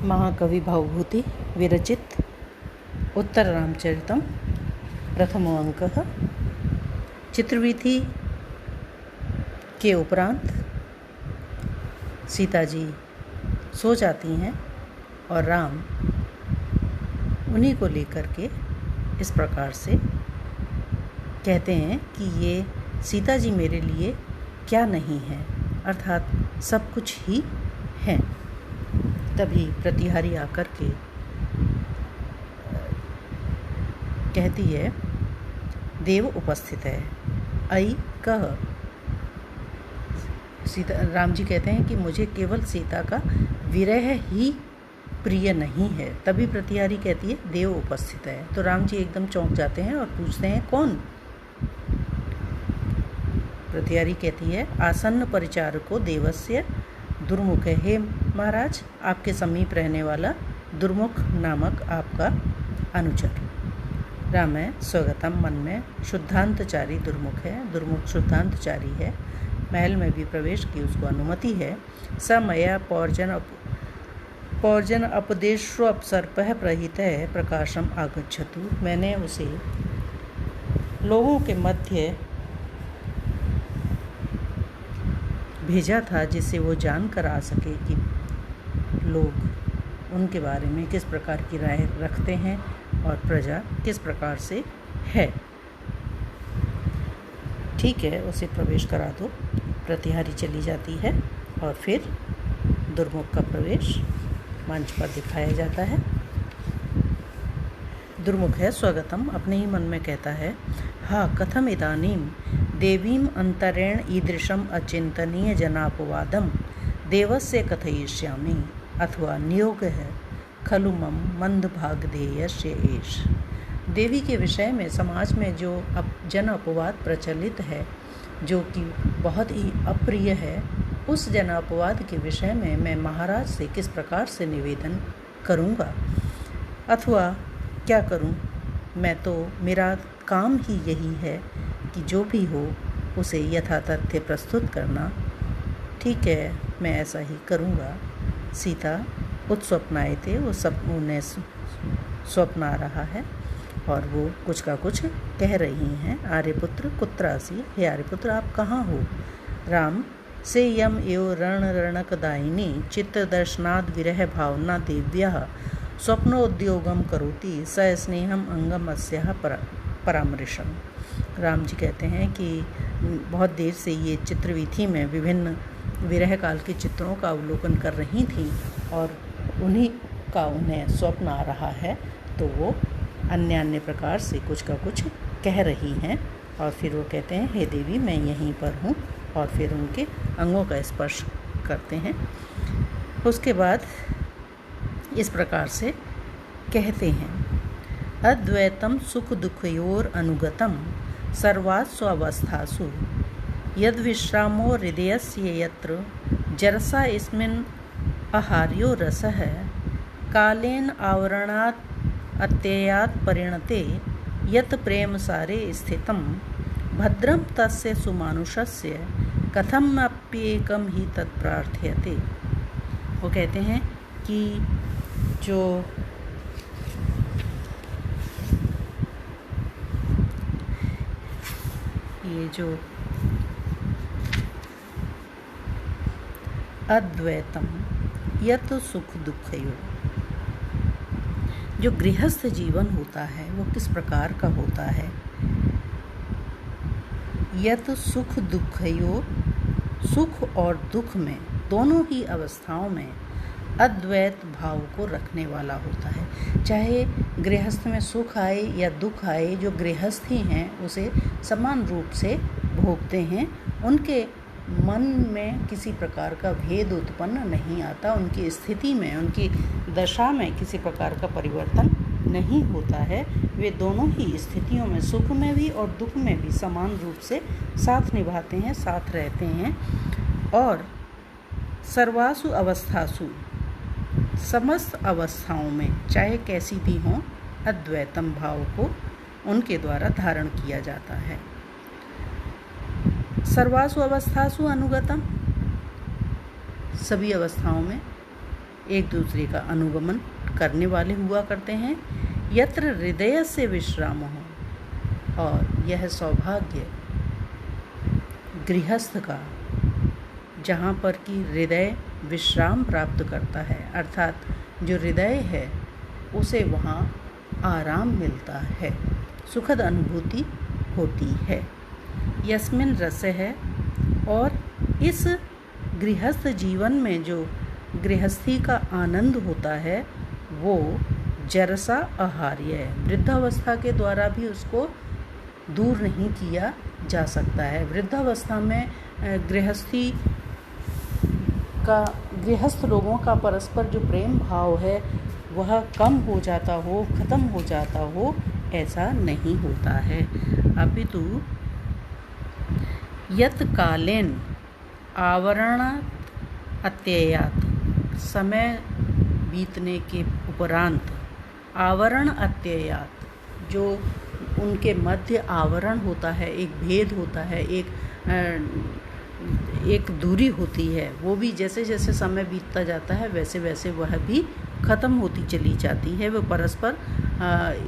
महाकवि भावभूति विरचित उत्तर रामचरितम प्रथमो अंकः। चित्रवीथि के उपरांत सीता जी सो जाती हैं और राम उन्हीं को लेकर के इस प्रकार से कहते हैं कि ये सीता जी मेरे लिए क्या नहीं है, अर्थात सब कुछ ही है। तभी प्रतिहारी आकर के कहती है, देव उपस्थित है, आई कह। सीता राम जी कहते हैं कि मुझे केवल सीता का विरह ही प्रिय नहीं है। तभी प्रतिहारी कहती है, देव उपस्थित है। तो राम जी एकदम चौंक जाते हैं और पूछते हैं, कौन? प्रतिहारी कहती है, आसन्न परिचारको देवस्य दुर्मुख है। हे महाराज, आपके समीप रहने वाला दुर्मुख नामक आपका अनुचर। राम है स्वगतम, मन में शुद्धांतचारी दुर्मुख है, दुर्मुख शुद्धांतचारी है। महल में भी प्रवेश की उसको अनुमति है। स मया पौर्जन अपदेशोपसर्पः प्रहितः प्रकाशम आगच्छतु। मैंने उसे लोगों के मध्य भेजा था जिससे वो जान कर आ सके कि लोग उनके बारे में किस प्रकार की राय रखते हैं और प्रजा किस प्रकार से है। ठीक है, उसे प्रवेश करा दो। प्रतिहारी चली जाती है और फिर दुर्मुख का प्रवेश मंच पर दिखाया जाता है। दुर्मुख है स्वगतम, अपने ही मन में कहता है, हा कथम इदानीम देवीम अंतरेण ईदृशम अचिंतनीय जनापवादम देवस्य कथयिष्यामि अथवा नियोग है खलु मम मंदभागधेयस्य एष। देवी के विषय में समाज में जो जन अपवाद प्रचलित है, जो कि बहुत ही अप्रिय है, उस जन अपवाद के विषय में मैं महाराज से किस प्रकार से निवेदन करूँगा अथवा क्या करूँ। मेरा काम ही यही है कि जो भी हो उसे यथातथ्य प्रस्तुत करना। ठीक है, मैं ऐसा ही करूँगा। सीता उत्स्वप्नाए थे, वो सब उन्हें स्वप्न आ रहा है और वो कुछ का कुछ कह रही हैं। आर्यपुत्र कुत्रासि, हे आर्यपुत्र आप कहाँ हो? राम से यम एव रणकदायिनी चित्त दर्शनाद विरह भावना देव्या स्वप्नोद्योगम करोति स स्नेहम अंगम अस्याः परामृशम। राम जी कहते हैं कि बहुत देर से ये चित्रवीथि में विभिन्न विरह काल के चित्रों का अवलोकन कर रही थी और उन्हीं का उन्हें स्वप्न आ रहा है, तो वो अन्य प्रकार से कुछ का कुछ कह रही हैं। और फिर वो कहते हैं, हे देवी मैं यहीं पर हूँ, और फिर उनके अंगों का स्पर्श करते हैं। उसके बाद इस प्रकार से कहते हैं, अद्वैतम सुख दुखयोर अनुगतम सर्वासु अवस्थासु यद विश्रामो हृदयस्य यत्र जरसा इसमिन् आहार्यो रसः कालेन आवरणात् अत्ययात् परिणते यत् प्रेम सारे स्थितं भद्रं तस्य सुमानुषस्य कथमप्येकं हि तत्प्रार्थयते। वो कहते हैं कि जो अद्वैतम यत सुख दुखयो, जो गृहस्थ जीवन होता है वो किस प्रकार का होता है। यत सुख दुखयो, सुख और दुख में दोनों ही अवस्थाओं में अद्वैत भाव को रखने वाला होता है। चाहे गृहस्थ में सुख आए या दुख आए, जो गृहस्थी हैं उसे समान रूप से भोगते हैं। उनके मन में किसी प्रकार का भेद उत्पन्न नहीं आता, उनकी स्थिति में, उनकी दशा में किसी प्रकार का परिवर्तन नहीं होता है। वे दोनों ही स्थितियों में, सुख में भी और दुख में भी समान रूप से साथ निभाते हैं, साथ रहते हैं। और सर्वासु अवस्थासु, समस्त अवस्थाओं में चाहे कैसी भी हों, अद्वैतम भाव को उनके द्वारा धारण किया जाता है। सर्वासु अवस्थासु अनुगतम, सभी अवस्थाओं में एक दूसरे का अनुगमन करने वाले हुआ करते हैं। यत्र हृदय से विश्राम हो, और यह सौभाग्य गृहस्थ का जहाँ पर कि हृदय विश्राम प्राप्त करता है, अर्थात जो हृदय है उसे वहाँ आराम मिलता है, सुखद अनुभूति होती है। यस्मिन रस है, और इस गृहस्थ जीवन में जो गृहस्थी का आनंद होता है वो जरसा आहार्य है। वृद्धावस्था के द्वारा भी उसको दूर नहीं किया जा सकता है। वृद्धावस्था में गृहस्थ लोगों का परस्पर जो प्रेम भाव है वह कम हो जाता हो, खत्म हो जाता हो, ऐसा नहीं होता है। अपितु यत कालेन आवरण अत्ययात, समय बीतने के उपरांत आवरण अत्ययात, जो उनके मध्य आवरण होता है, एक भेद होता है, एक दूरी होती है, वो भी जैसे जैसे समय बीतता जाता है वैसे वैसे वह भी ख़त्म होती चली जाती है। वो परस्पर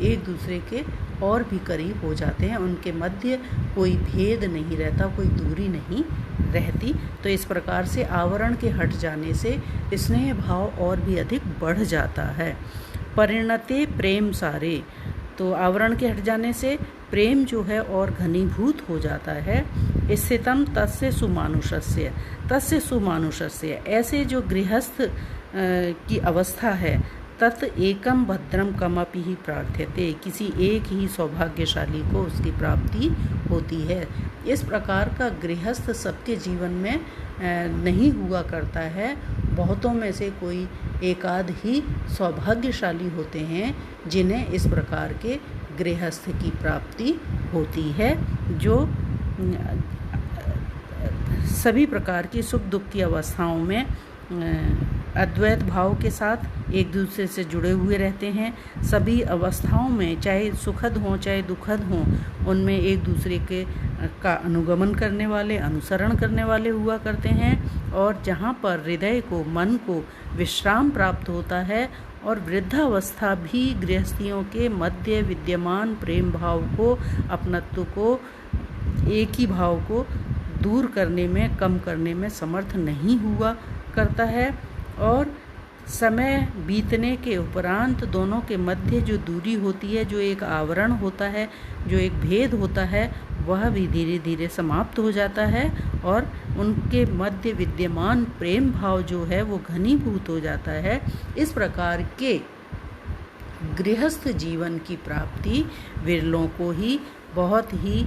एक दूसरे के और भी करीब हो जाते हैं, उनके मध्य कोई भेद नहीं रहता, कोई दूरी नहीं रहती। तो इस प्रकार से आवरण के हट जाने से स्नेह भाव और भी अधिक बढ़ जाता है। परिणते प्रेम सारे, तो आवरण के हट जाने से प्रेम जो है और घनीभूत हो जाता है। स्थितम तस्य सुमानुषस्य, ऐसे जो गृहस्थ की अवस्था है, तत् एकम भद्रम कमपि ही प्रार्थ्यते, किसी एक ही सौभाग्यशाली को उसकी प्राप्ति होती है। इस प्रकार का गृहस्थ सबके जीवन में नहीं हुआ करता है। बहुतों में से कोई एकाध ही सौभाग्यशाली होते हैं जिन्हें इस प्रकार के गृहस्थ की प्राप्ति होती है, जो सभी प्रकार की सुख दुख की अवस्थाओं में अद्वैत भाव के साथ एक दूसरे से जुड़े हुए रहते हैं। सभी अवस्थाओं में, चाहे सुखद हों चाहे दुखद हों, उनमें एक दूसरे के का अनुगमन करने वाले, अनुसरण करने वाले हुआ करते हैं। और जहाँ पर हृदय को, मन को विश्राम प्राप्त होता है, और वृद्धावस्था भी गृहस्थियों के मध्य विद्यमान प्रेम भाव को, अपनत्व को, एक ही भाव को दूर करने में, कम करने में समर्थ नहीं हुआ करता है। और समय बीतने के उपरांत दोनों के मध्य जो दूरी होती है, जो एक आवरण होता है, जो एक भेद होता है, वह भी धीरे धीरे समाप्त हो जाता है, और उनके मध्य विद्यमान प्रेम भाव जो है वो घनीभूत हो जाता है। इस प्रकार के गृहस्थ जीवन की प्राप्ति विरलों को ही, बहुत ही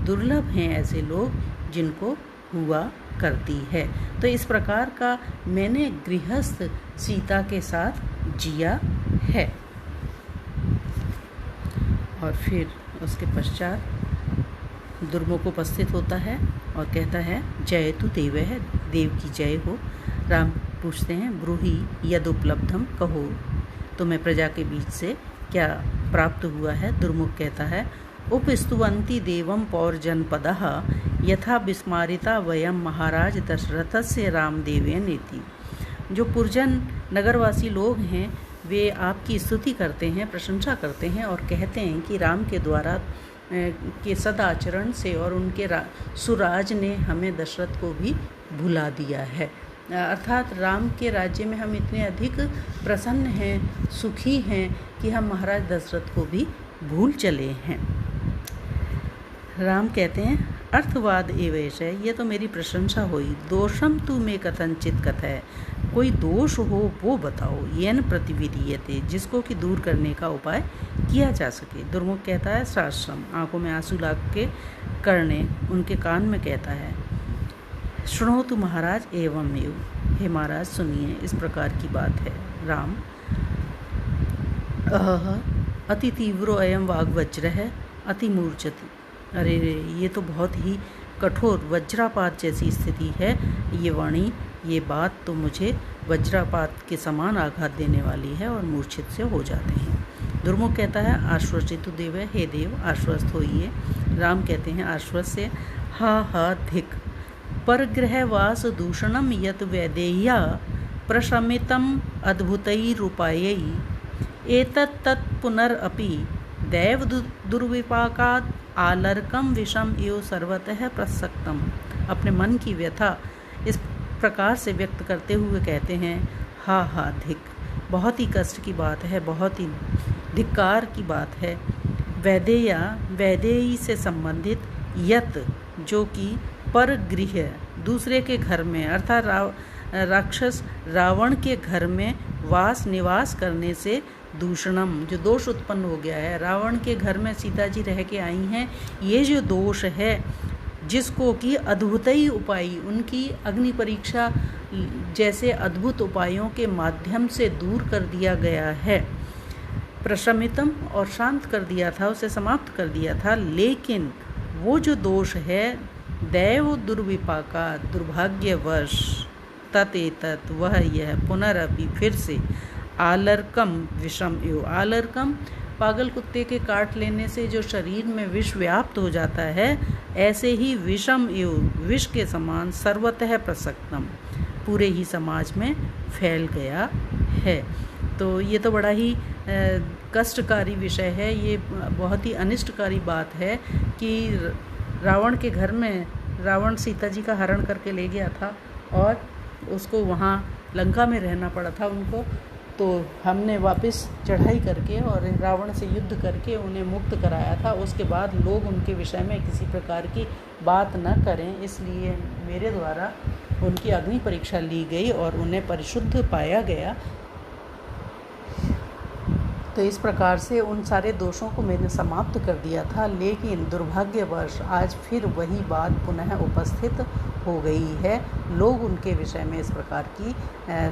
दुर्लभ हैं ऐसे लोग जिनको हुआ करती है। तो इस प्रकार का मैंने गृहस्थ सीता के साथ जिया है। और फिर उसके पश्चात दुर्मुख उपस्थित होता है और कहता है, जय तु देव है, देव की जय हो। राम पूछते हैं, ब्रूहि यद उपलब्धम, कहो तुम्हें प्रजा के बीच से क्या प्राप्त हुआ है। दुर्मुख कहता है, उपस्तुवन्ति देवं पौर्जनपदः यथा विस्मारिता वयम महाराज दशरथस्य रामदेवेन इति। जो पुरजन नगरवासी लोग हैं वे आपकी स्तुति करते हैं, प्रशंसा करते हैं और कहते हैं कि राम के द्वारा के सदाचरण से और उनके सुराज ने हमें दशरथ को भी भुला दिया है। अर्थात राम के राज्य में हम इतने अधिक प्रसन्न हैं, सुखी हैं कि हम महाराज दशरथ को भी भूल चले हैं। राम कहते हैं, अर्थवाद एवेश है, ये तो मेरी प्रशंसा हुई। दोषम तू में कथनचित कथय, कोई दोष हो वो बताओ। येन प्रतिविधीयते, जिसको कि दूर करने का उपाय किया जा सके। दुर्मुख कहता है, साश्रम, आंखों में आंसू लाग के करने उनके कान में कहता है, सुनो तु महाराज एवं एव, हे महाराज सुनिए, इस प्रकार की बात है। राम, अति तीव्रो अयम वाग्वज्र है, अति मूर्छति। अरे रे, ये तो बहुत ही कठोर वज्रापात जैसी स्थिति है। ये वाणी, ये बात तो मुझे वज्रापात के समान आघात देने वाली है और मूर्छित से हो जाते हैं। दुर्मुख कहता है, आश्वसितु देव, हे देव आश्वस्त होइए। राम कहते हैं, आश्वस्य, हा धिक, परग्रहवास दूषणम यत वैदेह्या प्रशमितम् अद्भुतैरुपायैः एतत् तत् पुनरपि दैव दुर्विपाकात् आलर्कम विषम इव सर्वतः प्रसक्तम। अपने मन की व्यथा इस प्रकार से व्यक्त करते हुए कहते हैं, हा हा धिक, बहुत ही कष्ट की बात है, बहुत ही धिक्कार की बात है। वैदेयी से संबंधित यत, जो कि परगृह, दूसरे के घर में अर्थात राक्षस रावण के घर में निवास करने से दूषणम, जो दोष उत्पन्न हो गया है। रावण के घर में सीता जी रह के आई हैं, ये जो दोष है जिसको कि अद्भुतई उपाय, उनकी अग्नि परीक्षा जैसे अद्भुत उपायों के माध्यम से दूर कर दिया गया है। प्रशमितम, और शांत कर दिया था, उसे समाप्त कर दिया था। लेकिन वो जो दोष है दैव दुर्विपाका, दुर्भाग्यवश, तत् वह यह पुनरअपि फिर से आलर्कम विषम एव, आलर्कम पागल कुत्ते के काट लेने से जो शरीर में विष व्याप्त हो जाता है, ऐसे ही विषम एव, विष के समान सर्वतः प्रसक्तम, पूरे ही समाज में फैल गया है। तो ये तो बड़ा ही कष्टकारी विषय है। ये बहुत ही अनिष्टकारी बात है कि रावण के घर में रावण सीता जी का हरण करके ले गया था और उसको वहाँ लंका में रहना पड़ा था उनको। तो हमने वापस चढ़ाई करके और रावण से युद्ध करके उन्हें मुक्त कराया था। उसके बाद लोग उनके विषय में किसी प्रकार की बात न करें, इसलिए मेरे द्वारा उनकी अग्नि परीक्षा ली गई और उन्हें परिशुद्ध पाया गया। तो इस प्रकार से उन सारे दोषों को मैंने समाप्त कर दिया था। लेकिन दुर्भाग्यवश आज फिर वही बात पुनः उपस्थित हो गई है। लोग उनके विषय में इस प्रकार की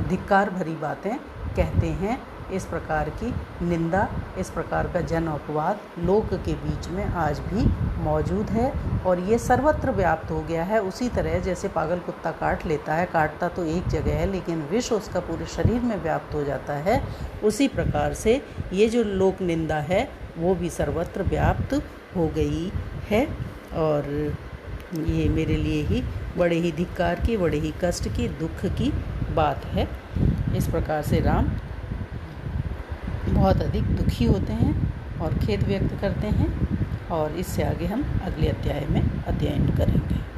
धिक्कार भरी बातें कहते हैं। इस प्रकार की निंदा, इस प्रकार का जन अपवाद लोक के बीच में आज भी मौजूद है और ये सर्वत्र व्याप्त हो गया है। उसी तरह जैसे पागल कुत्ता काट लेता है, काटता तो एक जगह है लेकिन विष उसका पूरे शरीर में व्याप्त हो जाता है, उसी प्रकार से ये जो लोक निंदा है वो भी सर्वत्र व्याप्त हो गई है। और ये मेरे लिए ही बड़े ही धिक्कार की, बड़े ही कष्ट की, दुख की बात है। इस प्रकार से राम बहुत अधिक दुखी होते हैं और खेद व्यक्त करते हैं और इससे आगे हम अगले अध्याय में अध्ययन करेंगे।